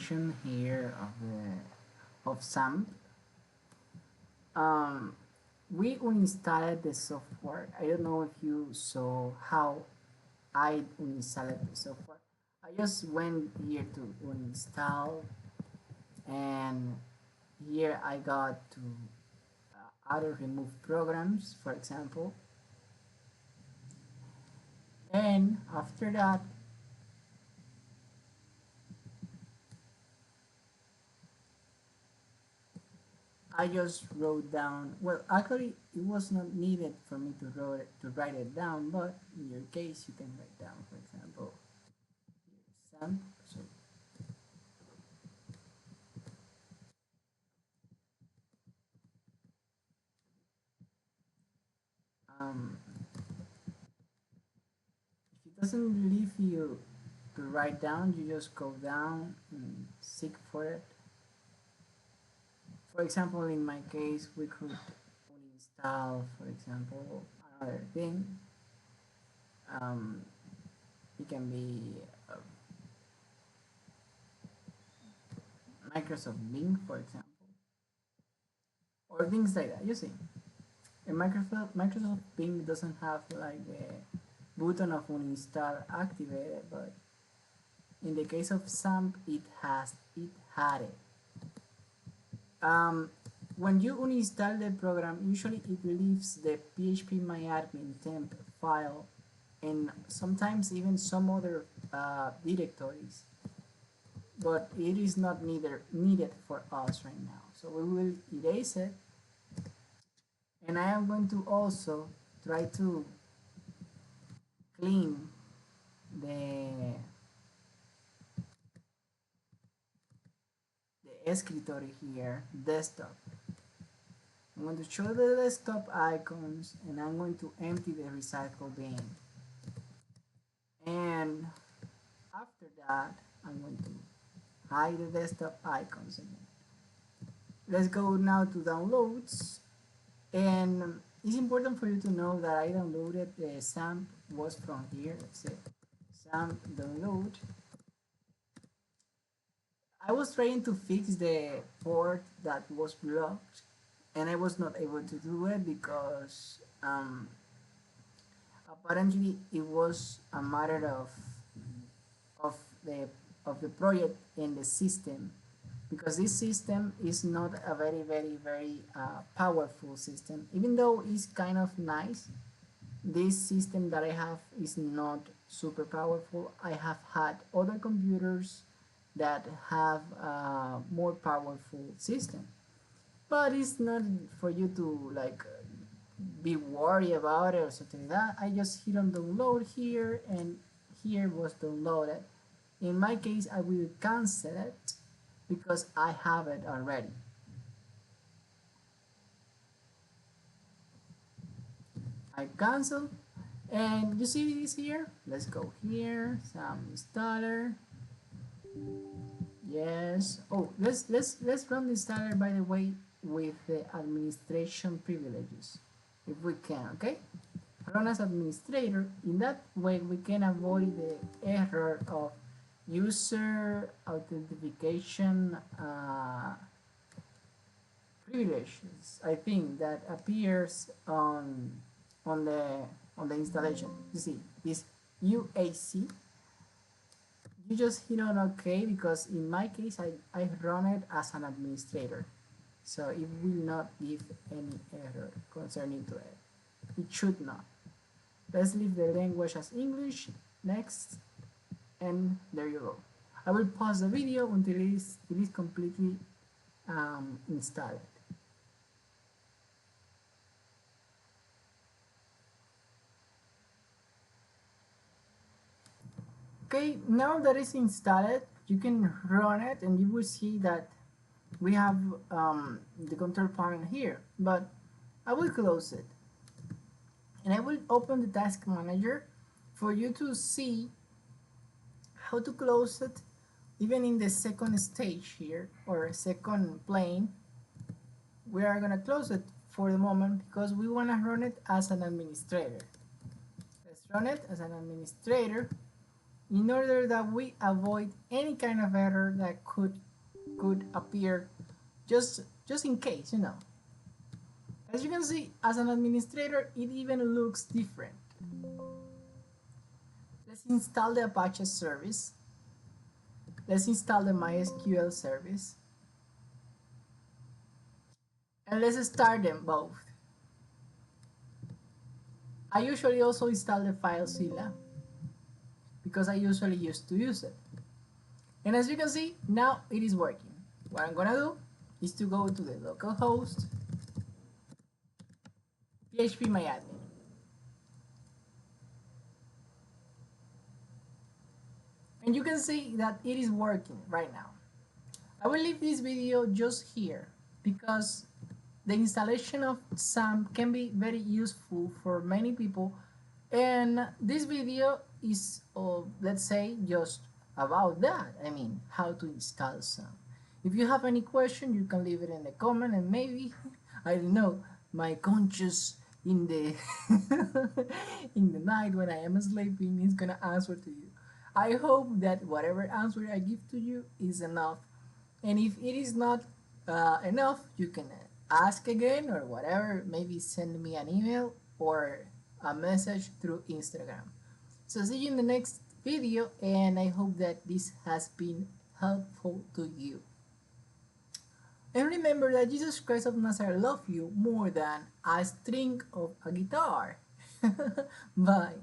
installation here of XAMPP. We uninstalled the software. I don't know if you saw how I uninstalled the software. I just went here to uninstall, and here I got to auto remove programs, for example, and after that I just wrote down, well, actually it was not needed for me to write it down, but in your case you can write down, for example, some, so um, if it doesn't leave you to write down, you just go down and seek for it. For example, in my case, we could install, for example, another thing. Um, it can be Microsoft Bing, for example, or things like that. You see, and Microsoft Bing doesn't have like the button of uninstall activated, but in the case of XAMPP, it had it. When you uninstall the program, usually it leaves the phpMyAdmin temp file and sometimes even some other directories, but it is not needed for us right now. So we will erase it, and I am going to also try to clean the escritory here, desktop. I'm going to show the desktop icons, and I'm going to empty the recycle bin. And after that, I'm going to hide the desktop icons again. Let's go now to downloads, and it's important for you to know that I downloaded the XAMPP was from here. Let's say XAMPP download. I was trying to fix the port that was blocked, and I was not able to do it because apparently it was a matter of the of the project and the system, because this system is not a very powerful system. Even though it's kind of nice, this system that I have is not super powerful. I have had other computers that have a more powerful system, but it's not for you to like be worried about it or something like that. I just hit on download here, and here was downloaded. In my case, I will cancel it because I have it already. I cancel, and you see this here. Let's go here, some installer. Yes. Oh, let's run the installer, by the way, with the administration privileges, if we can. Okay. Run as administrator. In that way, we can avoid the error of user authentication privileges. I think that appears on the installation. You see, this UAC. You just hit on OK, because in my case I run it as an administrator, so it will not give any error concerning to it. It should not. Let's leave the language as English. Next, and there you go. I will pause the video until it is completely installed. Okay, now that it's installed, you can run it and you will see that we have the control panel here, but I will close it and I will open the task manager for you to see how to close it even in the second stage here, or second plane. We are gonna close it for the moment because we want to run it as an administrator. Let's run it as an administrator. in order that we avoid any kind of error that could appear just in case, you know. As you can see, as an administrator, it even looks different. Let's install the Apache service. Let's install the MySQL service. And let's start them both. I usually also install the FileZilla because I usually used to use it. And as you can see, now it is working. What I'm gonna do is to go to the localhost phpMyAdmin. And you can see that it is working right now. I will leave this video just here because the installation of XAMPP can be very useful for many people, and this video is, let's say, just about that. I mean, how to install XAMPP. If you have any question, you can leave it in the comment, and maybe, I don't know, my conscience in the in the night when I am sleeping is gonna answer to you. I hope that whatever answer I give to you is enough, and if it is not enough, you can ask again or whatever. Maybe send me an email or a message through Instagram. So see you in the next video, and I hope that this has been helpful to you. And remember that Jesus Christ of Nazareth loved you more than a string of a guitar. Bye.